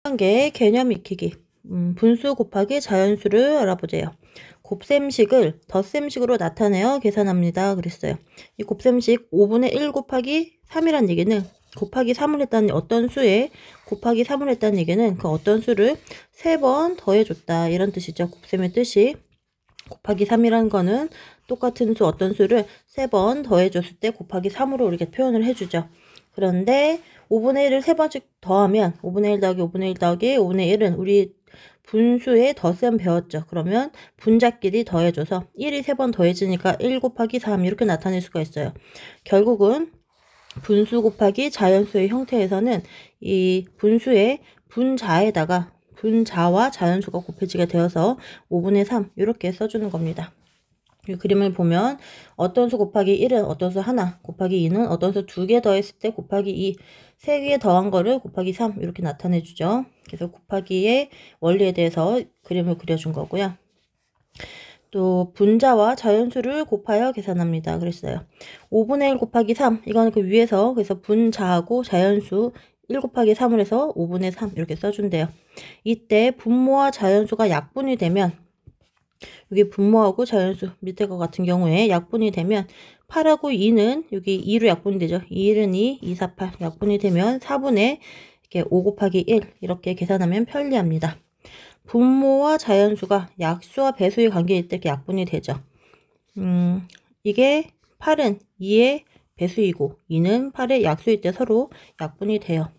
단계 개념 익히기. 분수 곱하기 자연수를 알아보세요. 곱셈식을 덧셈식으로 나타내어 계산합니다. 그랬어요. 이 곱셈식 5분의 1 곱하기 3이란 얘기는 곱하기 3을 했다는 어떤 수에 곱하기 3을 했다는 얘기는 그 어떤 수를 3번 더해줬다. 이런 뜻이죠. 곱셈의 뜻이. 곱하기 3이라는 거는 똑같은 수 어떤 수를 3번 더해줬을 때 곱하기 3으로 이렇게 표현을 해주죠. 그런데 5분의 1을 3번씩 더하면 5분의 1 더하기 5분의 1 더하기 5분의 1은 우리 분수의 덧셈 배웠죠. 그러면 분자끼리 더해줘서 1이 3번 더해지니까 1 곱하기 3 이렇게 나타낼 수가 있어요. 결국은 분수 곱하기 자연수의 형태에서는 이 분수의 분자에다가 분자와 자연수가 곱해지게 되어서 5분의 3 이렇게 써주는 겁니다. 이 그림을 보면 어떤 수 곱하기 1은 어떤 수 하나, 곱하기 2는 어떤 수 2개 더했을 때 곱하기 2, 3개 더한 거를 곱하기 3 이렇게 나타내 주죠. 그래서 곱하기의 원리에 대해서 그림을 그려준 거고요. 또 분자와 자연수를 곱하여 계산합니다. 그랬어요. 5분의 1 곱하기 3 이거는 그 위에서 그래서 분자하고 자연수 1 곱하기 3을 해서 5분의 3 이렇게 써준대요. 이때 분모와 자연수가 약분이 되면 여기 분모하고 자연수 밑에 거 같은 경우에 약분이 되면 8하고 2는 여기 2로 약분이 되죠. 2는 2, 2, 4, 8 약분이 되면 4분의 이렇게 5 곱하기 1 이렇게 계산하면 편리합니다. 분모와 자연수가 약수와 배수의 관계일 때 이렇게 약분이 되죠. 이게 8은 2의 배수이고 2는 8의 약수일 때 서로 약분이 돼요.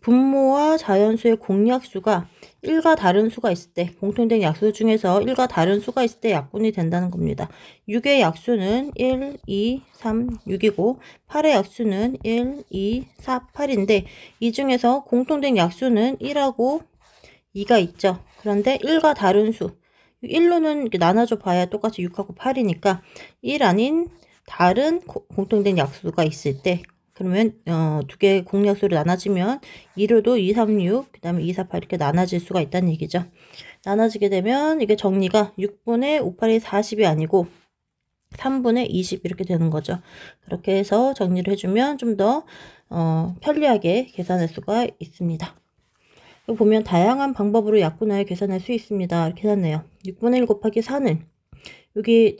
분모와 자연수의 공약수가 1과 다른 수가 있을 때 공통된 약수 중에서 1과 다른 수가 있을 때 약분이 된다는 겁니다. 6의 약수는 1, 2, 3, 6이고 8의 약수는 1, 2, 4, 8인데 이 중에서 공통된 약수는 1하고 2가 있죠. 그런데 1과 다른 수 1로는 나눠줘 봐야 똑같이 6하고 8이니까 1 아닌 다른 공통된 약수가 있을 때 그러면 두 개의 공약수로 나눠지면 2로도 2, 3, 6, 그 다음에 2, 4, 8 이렇게 나눠질 수가 있다는 얘기죠. 나눠지게 되면 이게 정리가 6분의 5, 8이 40이 아니고 3분의 20 이렇게 되는 거죠. 그렇게 해서 정리를 해주면 좀 더 편리하게 계산할 수가 있습니다. 보면 다양한 방법으로 약분하여 계산할 수 있습니다. 이렇게 해놨네요. 6분의 1 곱하기 4는 여기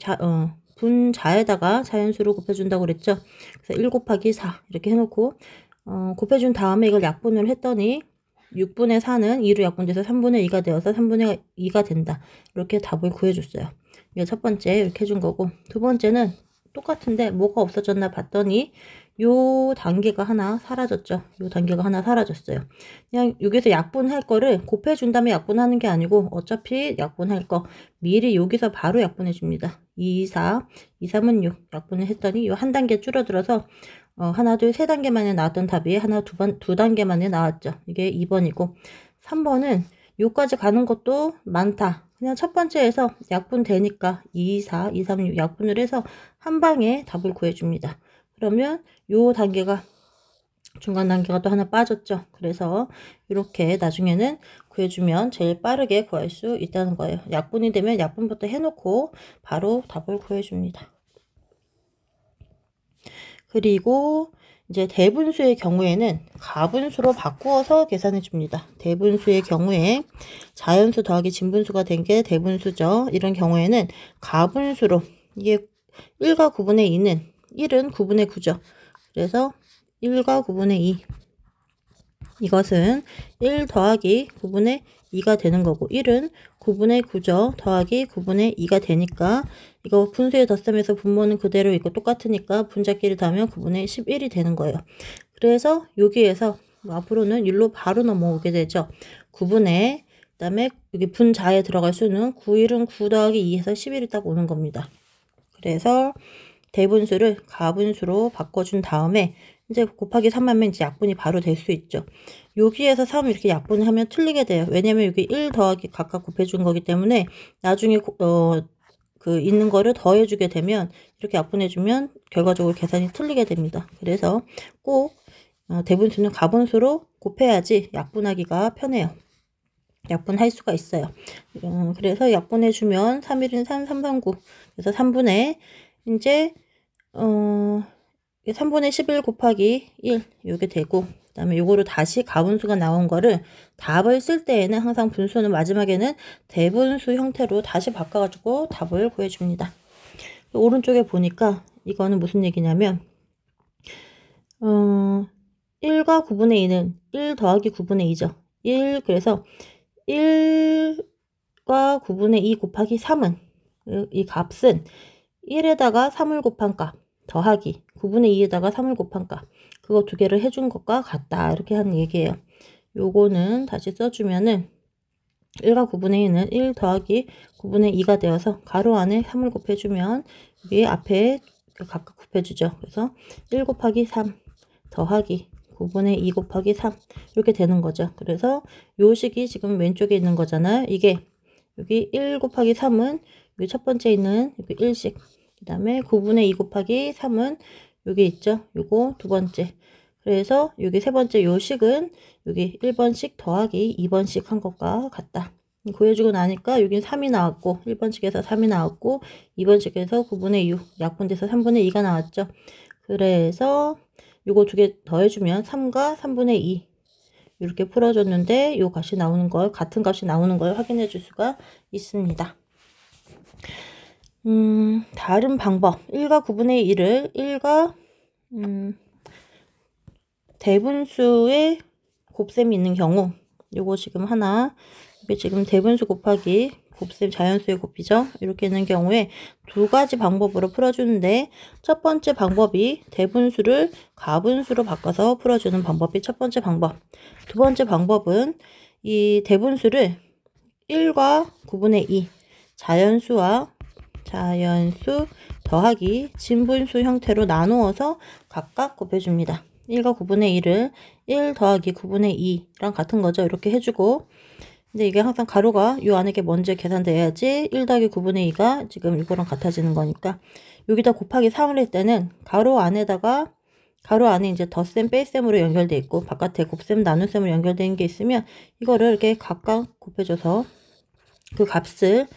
분자에다가 자연수로 곱해준다고 그랬죠. 그래서 1 곱하기 4 이렇게 해놓고 곱해준 다음에 이걸 약분을 했더니 6분의 4는 2로 약분돼서 3분의 2가 되어서 3분의 2가 된다. 이렇게 답을 구해줬어요. 이게 첫 번째 이렇게 해준 거고 두 번째는 똑같은데 뭐가 없어졌나 봤더니 요 단계가 하나 사라졌죠. 요 단계가 하나 사라졌어요. 그냥 여기서 약분할 거를 곱해준 다음에 약분하는 게 아니고 어차피 약분할 거 미리 여기서 바로 약분해 줍니다. 2, 4, 2, 3은 6 약분을 했더니 요 한 단계 줄어들어서 하나, 둘, 세 단계 만에 나왔던 답이 하나, 두 단계 만에 나왔죠. 이게 2번이고 3번은 요까지 가는 것도 많다. 그냥 첫 번째에서 약분 되니까 2, 4, 2, 3, 6 약분을 해서 한 방에 답을 구해줍니다. 그러면 요 단계가 중간 단계가 또 하나 빠졌죠. 그래서 이렇게 나중에는 구해주면 제일 빠르게 구할 수 있다는 거예요. 약분이 되면 약분부터 해놓고 바로 답을 구해줍니다. 그리고 이제 대분수의 경우에는 가분수로 바꾸어서 계산해 줍니다. 대분수의 경우에 자연수 더하기 진분수가 된 게 대분수죠. 이런 경우에는 가분수로 이게 1과 9분의 2는 1은 9분의 9죠. 그래서 1과 9분의 2 이것은 1 더하기 9분의 2가 되는 거고 1은 9분의 9죠. 더하기 9분의 2가 되니까 이거 분수의 덧셈에서 분모는 그대로 있고 똑같으니까 분자끼리 더하면 9분의 11이 되는 거예요. 그래서 여기에서 앞으로는 1로 바로 넘어오게 되죠. 9분의 그 다음에 여기 분자에 들어갈 수는 9, 1은 9 더하기 2에서 11이 딱 오는 겁니다. 그래서 대분수를 가분수로 바꿔준 다음에 이제 곱하기 3하면 이제 약분이 바로 될 수 있죠. 여기에서 3 이렇게 약분을 하면 틀리게 돼요. 왜냐면 여기 1 더하기 각각 곱해준 거기 때문에 나중에 그 있는 거를 더해주게 되면 이렇게 약분해주면 결과적으로 계산이 틀리게 됩니다. 그래서 꼭 대분수는 가분수로 곱해야지 약분하기가 편해요. 약분할 수가 있어요. 그래서 약분해주면 3, 1은 3, 3, 3, 9 그래서 3분의 이제 3분의 11 곱하기 1 이게 되고 그 다음에 요거를 다시 가분수가 나온 거를 답을 쓸 때에는 항상 분수는 마지막에는 대분수 형태로 다시 바꿔가지고 답을 구해줍니다. 오른쪽에 보니까 이거는 무슨 얘기냐면 1과 9분의 2는 1 더하기 9분의 2죠. 1 그래서 1과 9분의 2 곱하기 3은 이 값은 1에다가 3을 곱한 값 더하기 9분의 2에다가 3을 곱한 값 그거 두 개를 해준 것과 같다 이렇게 하는 얘기예요. 요거는 다시 써주면은 1과 9분의 2는 1 더하기 9분의 2가 되어서 가로 안에 3을 곱해주면 위에 앞에 각각 곱해주죠. 그래서 1 곱하기 3 더하기 9분의 2 곱하기 3 이렇게 되는 거죠. 그래서 요 식이 지금 왼쪽에 있는 거잖아요. 이게 여기 1 곱하기 3은 여기 첫 번째 있는 여기 1식 그 다음에 9분의 2 곱하기 3은 여기 있죠. 요거 두 번째 그래서 여기 세 번째 요 식은 여기 1번씩 더하기 2번씩 한 것과 같다. 구해주고 나니까 여긴 3이 나왔고 1번씩에서 3이 나왔고 2번씩에서 9분의 6 약분돼서 3분의 2가 나왔죠. 그래서 요거 두 개 더해주면 3과 3분의 2 이렇게 풀어줬는데 요 값이 나오는 걸 같은 값이 나오는 걸 확인해 줄 수가 있습니다. 다른 방법 1과 9분의 1을 1과 대분수의 곱셈이 있는 경우 요거 지금 하나 이게 지금 대분수 곱하기 곱셈 자연수의 곱이죠. 이렇게 있는 경우에 두 가지 방법으로 풀어주는데 첫 번째 방법이 대분수를 가분수로 바꿔서 풀어주는 방법이 첫 번째 방법. 두 번째 방법은 이 대분수를 1과 9분의 2 자연수와 자연수 더하기 진분수 형태로 나누어서 각각 곱해줍니다. 1과 9분의 1을 1 더하기 9분의 2랑 같은 거죠. 이렇게 해주고 근데 이게 항상 가로가 요 안에 게 먼저 계산돼야지 1 더하기 9분의 2가 지금 이거랑 같아지는 거니까 여기다 곱하기 3을 할 때는 가로 안에다가 가로 안에 이제 덧셈 빼셈으로 연결돼 있고 바깥에 곱셈 나눗셈으로 연결된 게 있으면 이거를 이렇게 각각 곱해줘서 그 값을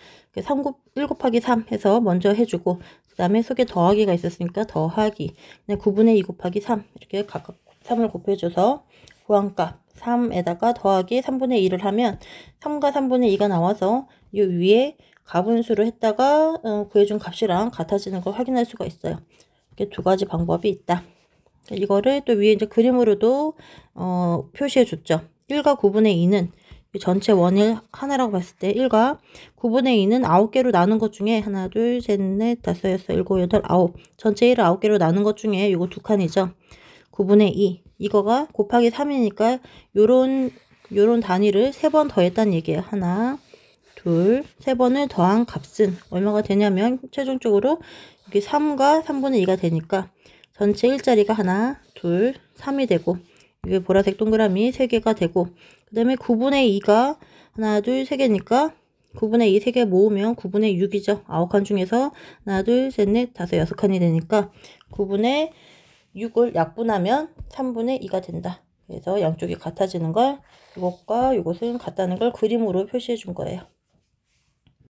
1 곱하기 3 해서 먼저 해주고 그 다음에 속에 더하기가 있었으니까 더하기 9분의 2 곱하기 3 이렇게 각각 3을 곱해줘서 구한값 3에다가 더하기 3분의 2를 하면 3과 3분의 2가 나와서 이 위에 가분수로 했다가 구해준 값이랑 같아지는 걸 확인할 수가 있어요. 이렇게 두 가지 방법이 있다. 이거를 또 위에 이제 그림으로도 표시해 줬죠. 1과 9분의 2는 전체 원을 하나라고 봤을 때 1과 9분의 2는 9개로 나눈 것 중에 하나, 둘, 셋, 넷, 다섯, 여섯, 일곱, 여덟, 아홉 전체 1을 9개로 나눈 것 중에 이거 두 칸이죠. 9분의 2 이거가 곱하기 3이니까 요런 단위를 3번 더했다는 얘기예요. 하나, 둘, 3번을 더한 값은 얼마가 되냐면 최종적으로 여기 3과 3분의 2가 되니까 전체 1자리가 하나, 둘, 3이 되고 이게 보라색 동그라미 3개가 되고 그 다음에 9분의 2가 하나, 둘, 3개니까 9분의 2 3개 모으면 9분의 6이죠. 9칸 중에서 하나, 둘, 셋, 넷, 다섯, 6칸이 되니까 9분의 6을 약분하면 3분의 2가 된다. 그래서 양쪽이 같아지는 걸 이것과 이것은 같다는 걸 그림으로 표시해 준 거예요.